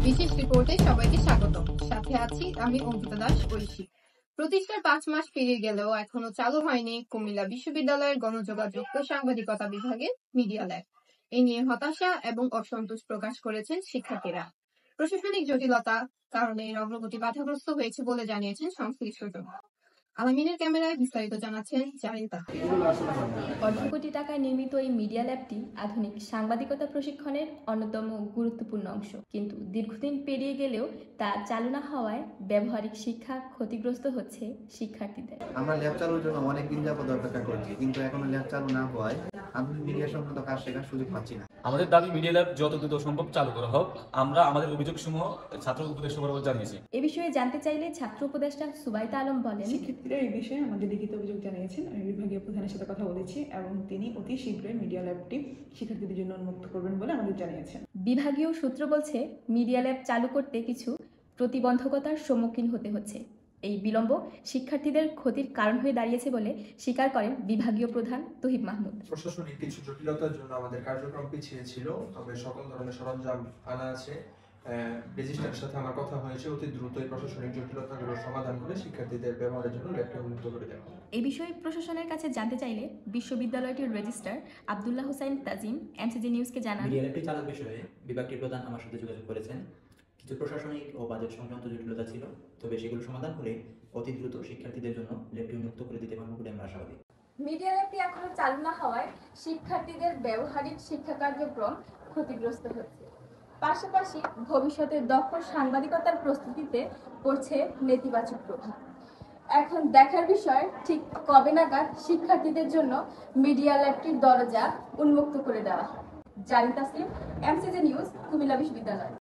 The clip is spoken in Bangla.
বিশেষ রিপোর্টে সবাইকে স্বাগত। সাথে আছি আমি অঙ্কিতা দাস ঐশী। প্রতিষ্ঠার 5 মাস পেরিয়ে গেলেও এখনো চালু হয়নি কুমিল্লা বিশ্ববিদ্যালয়ের গণযোগাযোগ ও সাংবাদিকতা বিভাগের মিডিয়া ল্যাব। এ নিয়ে হতাশা এবং অসন্তোষ প্রকাশ করেছেন শিক্ষার্থীরা। প্রশাসনিক জটিলতা কারণে এর অগ্রগতি বাধাগ্রস্ত হয়েছে বলে জানিয়েছেন সংশ্লিষ্টজন। আলামিনের ক্যামেরায় বিস্তারিত জানাচ্ছেন জারিতা। অর্ধ কোটি টাকায় নির্মিত এই মিডিয়া ল্যাবটি আধুনিক সাংবাদিকতা প্রশিক্ষণের অন্যতম গুরুত্বপূর্ণ অংশ, কিন্তু দীর্ঘদিন পেরিয়ে গেলেও তা চালু না হওয়ায় ব্যবহারিক শিক্ষা ক্ষতিগ্রস্ত হচ্ছে শিক্ষার্থীদের। আমরা ল্যাব চালুর জন্য অনেক দিন যাবত অপেক্ষা করছি, কিন্তু এখনো ল্যাব চালু না হওয়ায় আধুনিক মিডিয়া সংক্রান্ত কাজ শেখার সুযোগ পাচ্ছি না। আমাদের দাবি মিডিয়া ল্যাব যত দ্রুত সম্ভব চালু করা হোক। আমরা আমাদের অভিযোগসমূহ ছাত্র উপদেষ্টা বরাবর জানিয়েছি। এ বিষয়ে জানতে চাইলে ছাত্র উপদেষ্টা সুবাইতা আলম বলেন, শিক্ষার্থীরা এই বিষয়ে আমাদের লিখিত অভিযোগ জানিয়েছেন। আমি বিভাগীয় প্রধানের সাথে কথা বলেছি এবং তিনি অতি শীঘ্রই মিডিয়া ল্যাবটি শিক্ষার্থীদের জন্য উন্মুক্ত করবেন বলে আমাদের জানিয়েছেন। বিভাগীয় সূত্র বলছে মিডিয়া ল্যাব চালু করতে কিছু প্রতিবন্ধকতার সম্মুখীন হতে হচ্ছে। এই বিলম্ব শিক্ষার্থীদের ক্ষতির কারণ হয়ে দাঁড়িয়েছে বলে স্বীকার করেন বিভাগীয় প্রধান তহিব মাহমুদ। প্রশাসনিক কিছু জটিলতার জন্য আমাদের কার্যক্রম পিছিয়ে ছিল, তবে সকল ধরনের সরঞ্জাম আনা আছে। রেজিস্ট্রারের সাথে আমার কথা হয়েছে, অতি দ্রুত এই প্রশাসনিক জটিলতাগুলো সমাধান করে শিক্ষার্থীদের ব্যবহারের জন্য ল্যাবটি উন্মুক্ত করে দেওয়া। এই বিষয়ে প্রশাসনের কাছে জানতে চাইলে বিশ্ববিদ্যালয়টির রেজিস্ট্রার আব্দুল্লাহ হোসাইন তাজিম এমসিজি নিউজকে জানান, মিডিয়া ল্যাবটি চালুর বিষয়ে বিভাগটির প্রধান আমার সাথে যোগাযোগ করেছেন। কিছু প্রশাসনিক ও বাজেট সংক্রান্ত জটিলতা ছিল, তবে সেগুলো সমাধান করে অতি দ্রুত শিক্ষার্থীদের জন্য ল্যাবটি উন্মুক্ত করে দিতে পারবো বলে আমরা আশাবাদী। মিডিয়া ল্যাবটি এখনো চালু না হওয়ায় শিক্ষার্থীদের ব্যবহারিক শিক্ষা কার্যক্রম ক্ষতিগ্রস্ত হচ্ছে। পাশাপাশি ভবিষ্যতে দক্ষ সাংবাদিকতার প্রস্তুতিতে পড়ছে নেতিবাচক প্রভাব। এখন দেখার বিষয় ঠিক কবে নাগাদ শিক্ষার্থীদের জন্য মিডিয়া ল্যাবটির দরজা উন্মুক্ত করে দেওয়া হয়। জারিন তাসলিম, এমসিজি নিউজ, কুমিল্লা বিশ্ববিদ্যালয়।